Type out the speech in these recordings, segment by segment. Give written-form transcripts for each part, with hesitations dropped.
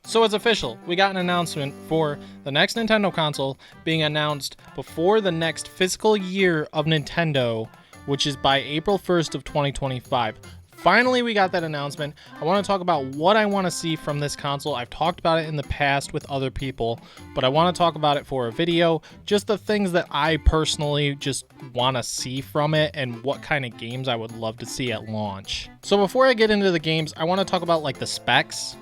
So it's official. We got an announcement for the next Nintendo console being announced before the next fiscal year of Nintendo, which is by April 1st of 2025. Finally, we got that announcement. I want to talk about what I want to see from this console. I've talked about it in the past with other people, but I want to talk about it for a video. Just the things that I personally just want to see from it and what kind of games I would love to see at launch. So before I get into the games, I want to talk about like the specs.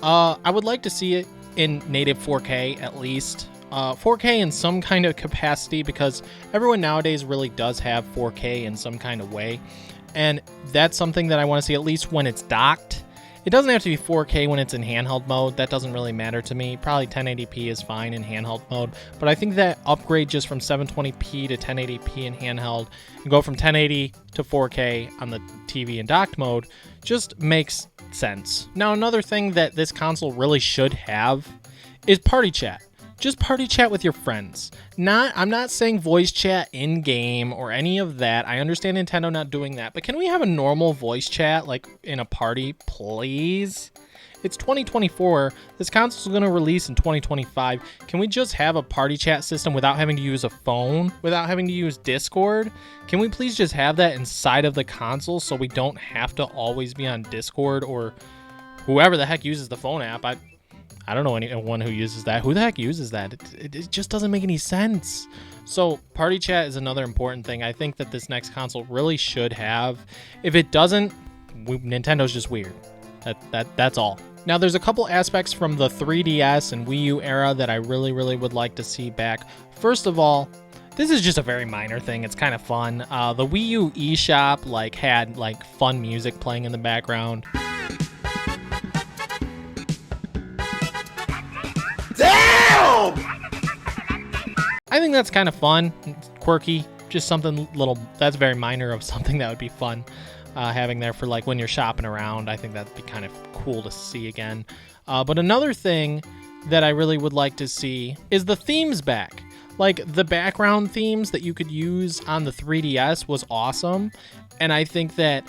I would like to see it in native 4K at least. 4K in some kind of capacity, because everyone nowadays really does have 4K in some kind of way. And that's something that I want to see at least when it's docked. It doesn't have to be 4K when it's in handheld mode. That doesn't really matter to me. Probably 1080p is fine in handheld mode. But I think that upgrade just from 720p to 1080p in handheld and go from 1080 to 4K on the TV in docked mode just makes sense. Now, another thing that this console really should have is party chat. Just party chat with your friends. I'm not saying voice chat in game or any of that. I understand Nintendo not doing that, but can we have a normal voice chat like in a party, please? It's 2024. This console is going to release in 2025. Can we just have a party chat system without having to use a phone, without having to use Discord? Can we please just have that inside of the console so we don't have to always be on Discord or whoever the heck uses the phone app? I don't know anyone who uses that. Who the heck uses that? It just doesn't make any sense. So party chat is another important thing I think that this next console really should have. If it doesn't, Nintendo's just weird. That's all. Now, there's a couple aspects from the 3DS and Wii U era that I really would like to see back. First of all, this is just a very minor thing. It's kind of fun. The Wii U eShop had fun music playing in the background. I think that's kind of fun, quirky, just something little that's very minor of something that would be fun having there for when you're shopping around. I think that'd be kind of cool to see again. But another thing that I really would like to see is the themes back. Like the background themes that you could use on the 3DS was awesome. And I think that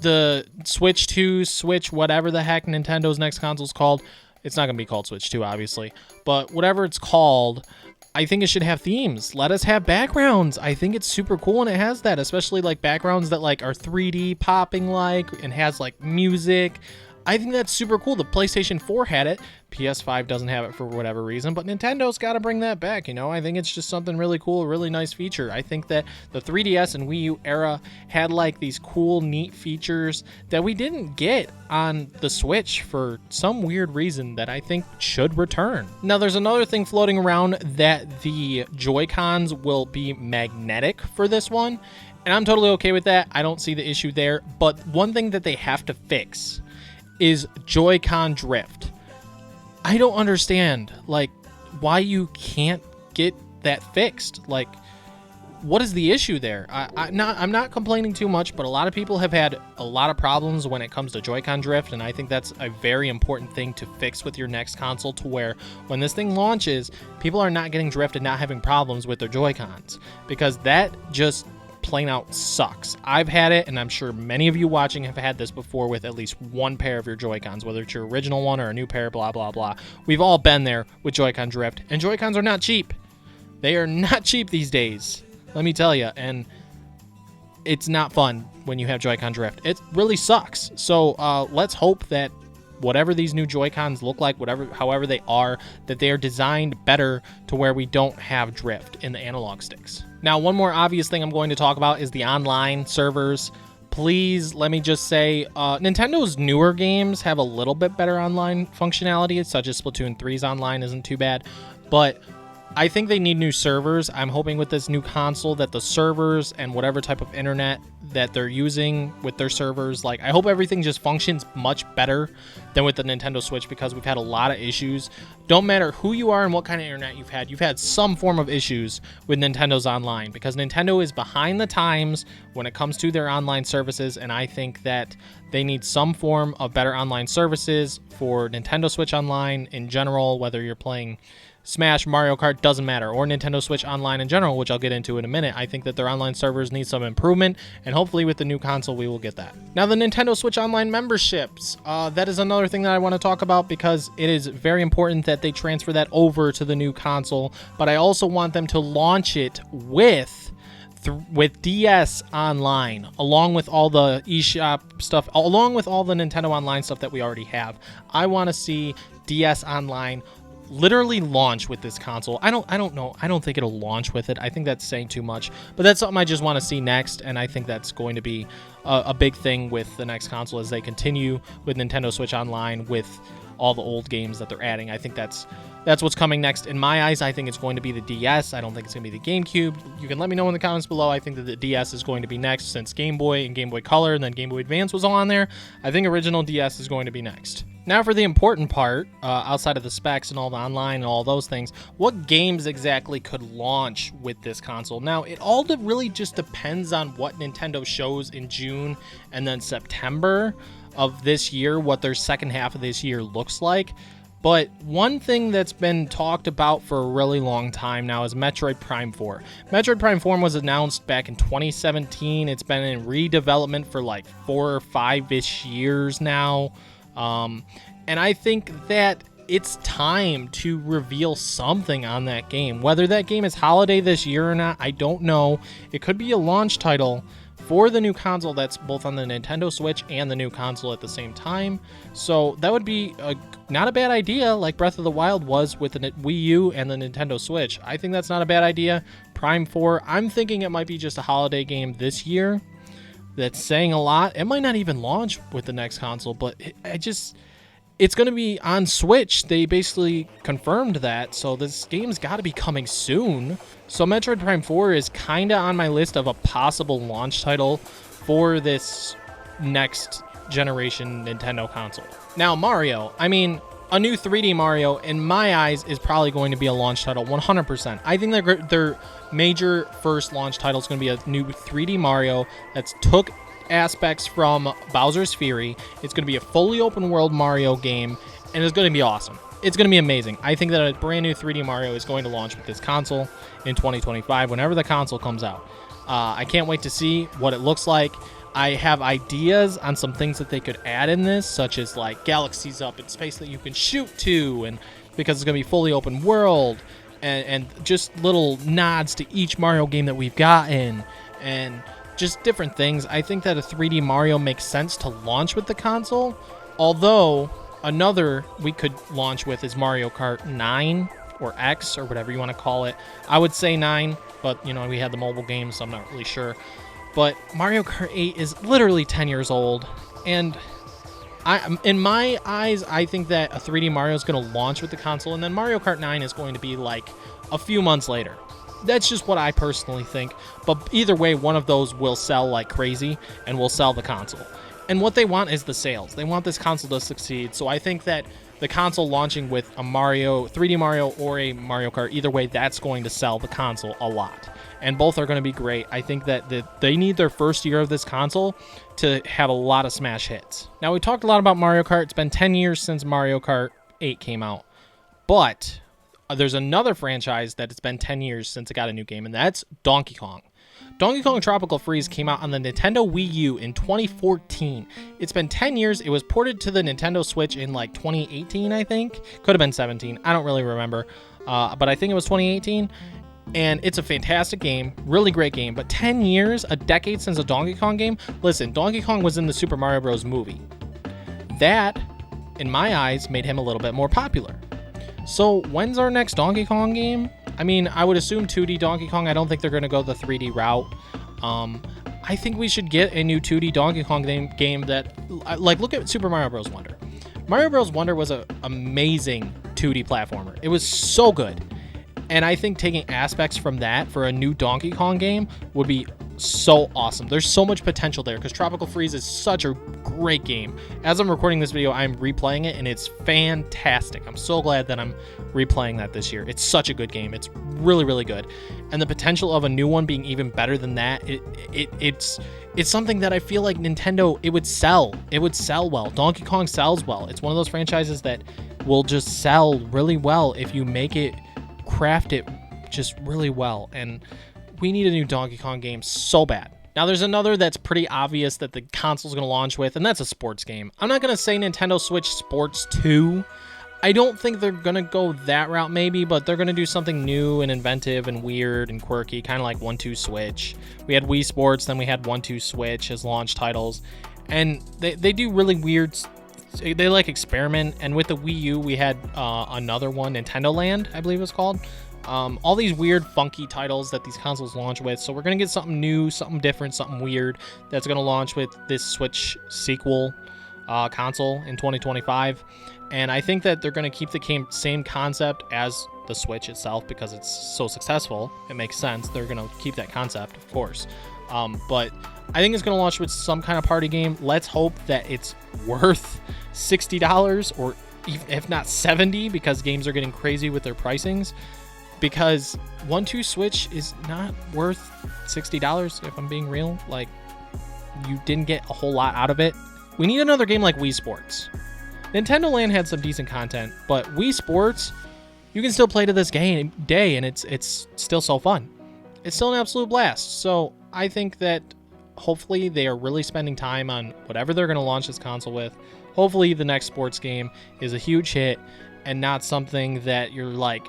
the Switch 2, Switch, whatever the heck Nintendo's next console's called, it's not going to be called Switch 2, obviously, but whatever it's called, I think it should have themes. Let us have backgrounds. I think it's super cool when it has that, especially backgrounds that are 3D popping and has music. I think that's super cool. The PlayStation 4 had it. PS5 doesn't have it for whatever reason, but Nintendo's got to bring that back, I think it's just something really cool, a really nice feature. I think that the 3DS and Wii U era had these cool, neat features that we didn't get on the Switch for some weird reason that I think should return. Now, there's another thing floating around that the Joy-Cons will be magnetic for this one, and I'm totally okay with that. I don't see the issue there, but one thing that they have to fix is Joy-Con drift. I don't understand why you can't get that fixed. What is the issue there? I'm not complaining too much, but a lot of people have had a lot of problems when it comes to Joy-Con drift, and I think that's a very important thing to fix with your next console, to where when this thing launches, people are not getting drift and not having problems with their Joy-Cons, because that just plain out sucks. I've had it, and I'm sure many of you watching have had this before with at least one pair of your Joy-Cons, whether it's your original one or a new pair, blah, blah, blah. We've all been there with Joy-Con drift, and Joy-Cons are not cheap. They are not cheap these days, let me tell you, and it's not fun when you have Joy-Con drift. It really sucks. So let's hope that whatever these new Joy-Cons look like, however they are, that they are designed better to where we don't have drift in the analog sticks. Now, one more obvious thing I'm going to talk about is the online servers. Please, let me just say, Nintendo's newer games have a little bit better online functionality, such as Splatoon 3's online isn't too bad, but I think they need new servers. I'm hoping with this new console that the servers and whatever type of internet that they're using with their servers, I hope everything just functions much better than with the Nintendo Switch, because we've had a lot of issues. Don't matter who you are and what kind of internet you've had some form of issues with Nintendo's online, because Nintendo is behind the times when it comes to their online services, and I think that they need some form of better online services for Nintendo Switch Online in general, whether you're playing Smash, Mario Kart, doesn't matter, or Nintendo Switch Online in general, which I'll get into in a minute. I think that their online servers need some improvement, and hopefully with the new console, we will get that. Now, the Nintendo Switch Online memberships, that is another thing that I want to talk about because it is very important that they transfer that over to the new console, but I also want them to launch it with DS Online, along with all the eShop stuff, along with all the Nintendo Online stuff that we already have. I want to see DS Online literally launch with this console. I don't know. I don't think it'll launch with it. I think that's saying too much, but that's something I just want to see next, and I think that's going to be a big thing with the next console as they continue with Nintendo Switch Online with all the old games that they're adding. I think that's what's coming next. In my eyes, I think it's going to be the DS. I don't think it's going to be the GameCube. You can let me know in the comments below. I think that the DS is going to be next since Game Boy and Game Boy Color and then Game Boy Advance was all on there. I think original DS is going to be next. Now for the important part, outside of the specs and all the online and all those things, what games exactly could launch with this console? Now, it all really just depends on what Nintendo shows in June and then September of this year, what their second half of this year looks like. But one thing that's been talked about for a really long time now is Metroid Prime 4. Metroid Prime 4 was announced back in 2017. It's been in redevelopment for like 4 or 5-ish years now. And I think that it's time to reveal something on that game. Whether that game is holiday this year or not, I don't know. It could be a launch title for the new console that's both on the Nintendo Switch and the new console at the same time. So that would be not a bad idea, like Breath of the Wild was with the Wii U and the Nintendo Switch. I think that's not a bad idea. Prime 4, I'm thinking it might be just a holiday game this year. That's saying a lot. It might not even launch with the next console, but it's going to be on Switch. They basically confirmed that, so this game's got to be coming soon. So Metroid Prime 4 is kind of on my list of a possible launch title for this next generation Nintendo console. Now, Mario, I mean, a new 3D Mario, in my eyes, is probably going to be a launch title 100%. I think their major first launch title is going to be a new 3D Mario that's took aspects from Bowser's Fury. It's going to be a fully open world Mario game, and it's going to be awesome. It's going to be amazing. I think that a brand new 3D Mario is going to launch with this console in 2025, whenever the console comes out. I can't wait to see what it looks like. I have ideas on some things that they could add in this, such as like galaxies up in space that you can shoot to, and because it's going to be fully open world, and just little nods to each Mario game that we've gotten, and just different things. I think that a 3D Mario makes sense to launch with the console, although another we could launch with is Mario Kart 9 or X or whatever you want to call it. I would say 9, but you know, we had the mobile game, so I'm not really sure. But Mario Kart 8 is literally 10 years old, and in my eyes, I think that a 3D Mario is going to launch with the console, and then Mario Kart 9 is going to be like a few months later. That's just what I personally think. But either way, one of those will sell like crazy and will sell the console. And what they want is the sales. They want this console to succeed. So I think that the console launching with a 3D Mario or a Mario Kart, either way, that's going to sell the console a lot. And both are going to be great. I think that they need their first year of this console to have a lot of smash hits. Now, we talked a lot about Mario Kart. It's been 10 years since Mario Kart 8 came out. But there's another franchise that it's been 10 years since it got a new game, and that's Donkey Kong. Donkey Kong Tropical Freeze came out on the Nintendo Wii U in 2014. It's been 10 years. It was ported to the Nintendo Switch in like 2018, I think. Could have been 17. I don't really remember. But I think it was 2018. And it's a fantastic game, really great game. But 10 years, a decade since a Donkey Kong game? Listen, Donkey Kong was in the Super Mario Bros. Movie. That, in my eyes, made him a little bit more popular. So when's our next Donkey Kong game? I mean, I would assume 2D Donkey Kong. I don't think they're going to go the 3D route. I think we should get a new 2D Donkey Kong game that, like, look at Super Mario Bros. Wonder. Mario Bros. Wonder was an amazing 2D platformer. It was so good. And I think taking aspects from that for a new Donkey Kong game would be so awesome. There's so much potential there because Tropical Freeze is such a great game. As I'm recording this video, I'm replaying it, and it's fantastic. I'm so glad that I'm replaying that this year. It's such a good game. It's really, really good. And the potential of a new one being even better than that, it's something that I feel like Nintendo, it would sell. It would sell well. Donkey Kong sells well. It's one of those franchises that will just sell really well if you make it craft it just really well, and we need a new Donkey Kong game so bad. Now, there's another that's pretty obvious that the console's going to launch with, and that's a sports game. I'm not going to say Nintendo Switch Sports 2. I don't think they're going to go that route maybe, but they're going to do something new and inventive and weird and quirky, kind of like 1-2 Switch. We had Wii Sports, then we had 1-2 Switch as launch titles, and they do really weird, they like experiment, and with the Wii U, we had another one, Nintendo Land, I believe it was called. All these weird, funky titles that these consoles launch with. So we're going to get something new, something different, something weird that's going to launch with this Switch sequel console in 2025. And I think that they're going to keep the same concept as the Switch itself because it's so successful. It makes sense. They're going to keep that concept, of course. But I think it's going to launch with some kind of party game. Let's hope that it's worth $60 or if not $70 because games are getting crazy with their pricings. Because 1-2 Switch is not worth $60 if I'm being real. Like, you didn't get a whole lot out of it. We need another game like Wii Sports. Nintendo Land had some decent content, but Wii Sports, you can still play to this day, and it's still so fun. It's still an absolute blast. So I think that hopefully they are really spending time on whatever they're going to launch this console with. Hopefully the next sports game is a huge hit and not something that you're like,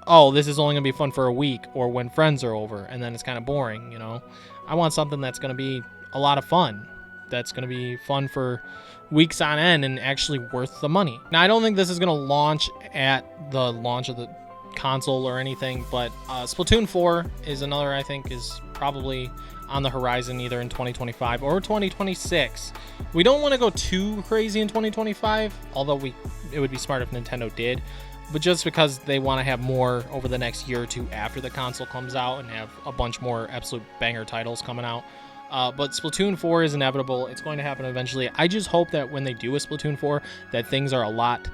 oh, this is only going to be fun for a week or when friends are over, and then it's kind of boring, you know? I want something that's going to be a lot of fun, that's going to be fun for weeks on end and actually worth the money. Now, I don't think this is going to launch at the launch of the console or anything, but Splatoon 4 is another I think is probably on the horizon either in 2025 or 2026. We don't want to go too crazy in 2025, although it would be smart if Nintendo did. But just because they want to have more over the next year or two after the console comes out and have a bunch more absolute banger titles coming out. But Splatoon 4 is inevitable. It's going to happen eventually. I just hope that when they do a Splatoon 4, that things are a lot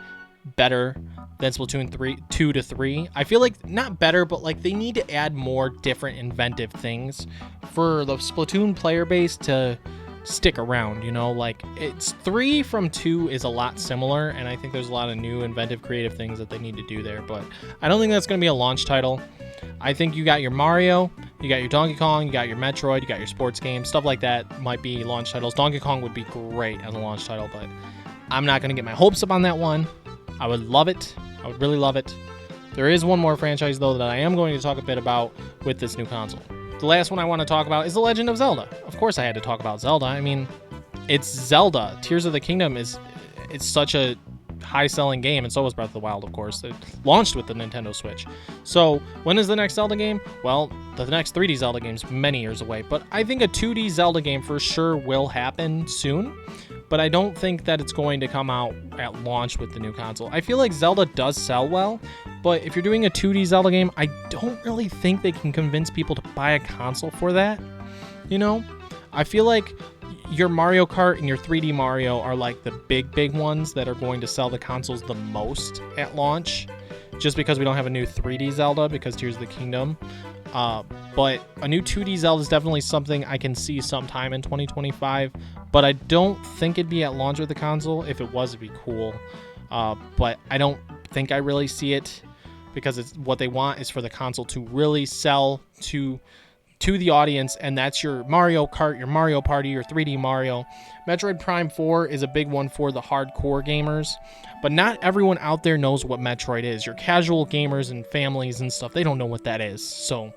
better than Splatoon 2 to 3. I feel like not better, but like they need to add more different inventive things for the Splatoon player base to stick around, you know, like it's 3 from 2 is a lot similar, and I think there's a lot of new inventive creative things that they need to do there, but I don't think that's going to be a launch title. I think you got your Mario, you got your Donkey Kong, you got your Metroid, you got your sports games, stuff like that might be launch titles. Donkey Kong would be great as a launch title, but I'm not going to get my hopes up on that one. I would love it. I would really love it. There is one more franchise though that I am going to talk a bit about with this new console. The last one I want to talk about is The Legend of Zelda. Of course I had to talk about Zelda. I mean, it's Zelda. Tears of the Kingdom it's such a high-selling game, and so was Breath of the Wild, of course. It launched with the Nintendo Switch. So when is the next Zelda game? Well, the next 3D Zelda game is many years away, but I think a 2D Zelda game for sure will happen soon, but I don't think that it's going to come out at launch with the new console. I feel like Zelda does sell well, but if you're doing a 2D Zelda game, I don't really think they can convince people to buy a console for that. You know? I feel like your Mario Kart and your 3D Mario are like the big ones that are going to sell the consoles the most at launch, just because we don't have a new 3D Zelda because Tears of the Kingdom. But a new 2D Zelda is definitely something I can see sometime in 2025, but I don't think it'd be at launch with the console. If it was, it'd be cool. But I don't think I really see it, because it's what they want is for the console to really sell to the audience, and that's your Mario Kart, your Mario Party, your 3D Mario. Metroid Prime 4 is a big one for the hardcore gamers, but not everyone out there knows what Metroid is. Your casual gamers and families and stuff, they don't know what that is. So,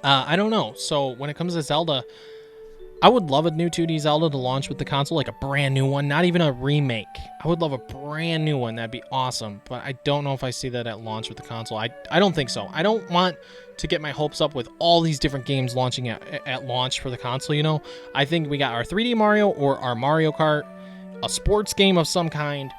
I don't know. So when it comes to Zelda, I would love a new 2D Zelda to launch with the console, like a brand new one, not even a remake. I would love a brand new one. That'd be awesome. But I don't know if I see that at launch with the console. I don't think so. I don't want to get my hopes up with all these different games launching at launch for the console, you know? I think we got our 3D Mario or our Mario Kart, a sports game of some kind,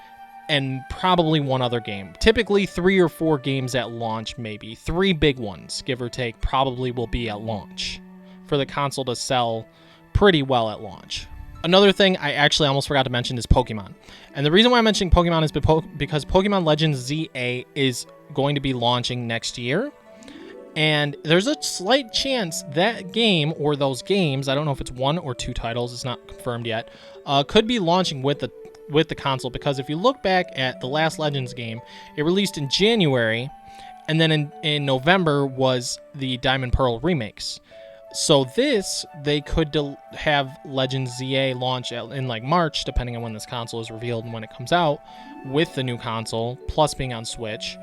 and probably one other game. Typically 3 or 4 games at launch, maybe. 3 big ones, give or take, probably will be at launch for the console to sell pretty well at launch. Another thing I actually almost forgot to mention is Pokemon. And the reason why I'm mentioning Pokemon is because Pokemon Legends ZA is going to be launching next year. And there's a slight chance that game, or those games, I don't know if it's 1 or 2 titles, it's not confirmed yet, could be launching with the console. Because if you look back at the last Legends game, it released in January, And then in November was the Diamond Pearl remakes. So this, they could have Legends ZA launch in like March, depending on when this console is revealed and when it comes out, with the new console, plus being on Switch.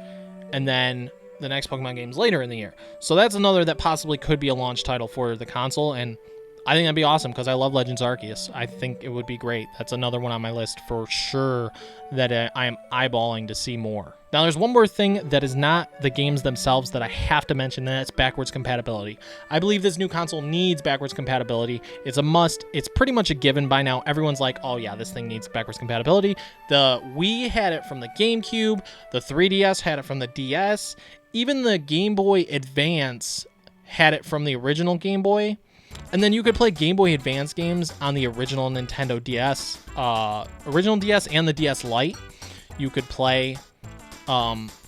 And then the next Pokemon games later in the year. So that's another that possibly could be a launch title for the console, and I think that'd be awesome because I love Legends Arceus. I think it would be great. That's another one on my list for sure that I am eyeballing to see more. Now, there's one more thing that is not the games themselves that I have to mention, and that's backwards compatibility. I believe this new console needs backwards compatibility. It's a must. It's pretty much a given by now. Everyone's like, oh yeah, this thing needs backwards compatibility. The Wii had it from the GameCube. The 3DS had it from the DS. Even the Game Boy Advance had it from the original Game Boy. And then you could play Game Boy Advance games on the original Nintendo DS, and the DS Lite. You could play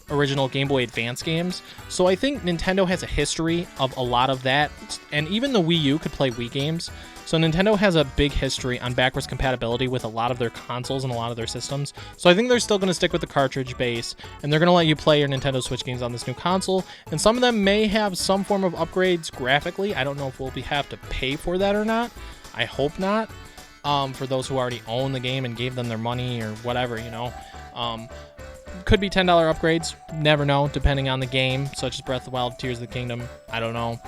original Game Boy Advance games. So I think Nintendo has a history of a lot of that. And even the Wii U could play Wii games. So Nintendo has a big history on backwards compatibility with a lot of their consoles and a lot of their systems. So I think they're still going to stick with the cartridge base, and they're going to let you play your Nintendo Switch games on this new console. And some of them may have some form of upgrades graphically. I don't know if we'll have to pay for that or not. I hope not. For those who already own the game and gave them their money or whatever, you know. Could be $10 upgrades. Never know, depending on the game, such as Breath of the Wild, Tears of the Kingdom. I don't know.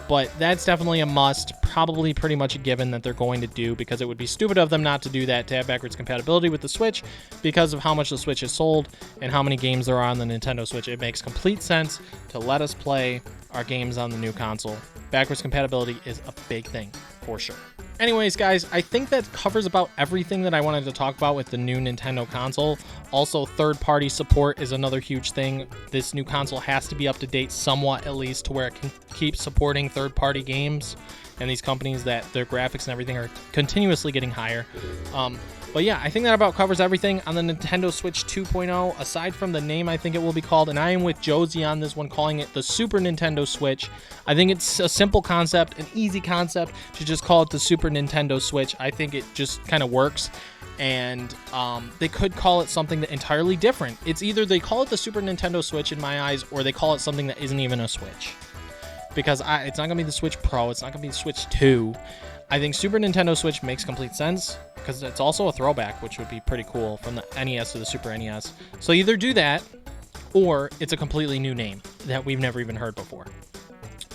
But that's definitely a must, probably pretty much a given that they're going to do, because it would be stupid of them not to do that, to have backwards compatibility with the Switch, because of how much the Switch is sold and how many games there are on the Nintendo Switch. It makes complete sense to let us play our games on the new console. Backwards compatibility is a big thing, for sure. Anyways, guys, I think that covers about everything that I wanted to talk about with the new Nintendo console. Also, third-party support is another huge thing. This new console has to be up to date somewhat, at least, to where it can keep supporting third-party games and these companies that their graphics and everything are continuously getting higher. But yeah, I think that about covers everything on the Nintendo Switch 2.0, aside from the name I think it will be called, and I am with Josie on this one, calling it the Super Nintendo Switch. I think it's a simple concept, an easy concept to just call it the Super Nintendo Switch. I think it just kind of works, and they could call it something that entirely different. It's either they call it the Super Nintendo Switch in my eyes, or they call it something that isn't even a Switch. Because it's not going to be the Switch Pro, it's not going to be the Switch 2. I think Super Nintendo Switch makes complete sense, because it's also a throwback, which would be pretty cool, from the NES to the Super NES. So either do that, or it's a completely new name that we've never even heard before.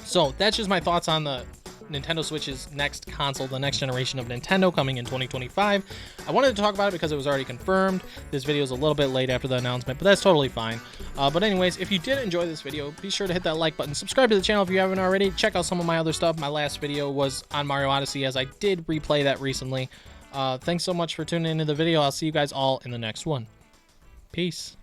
So that's just my thoughts on the Nintendo Switch's next console, the next generation of Nintendo coming in 2025. I wanted to talk about it because it was already confirmed. This video is a little bit late after the announcement, but that's totally fine. But anyways, if you did enjoy this video, be sure to hit that like button. Subscribe to the channel if you haven't already. Check out some of my other stuff. My last video was on Mario Odyssey, as I did replay that recently. Thanks so much for tuning into the video. I'll see you guys all in the next one. Peace.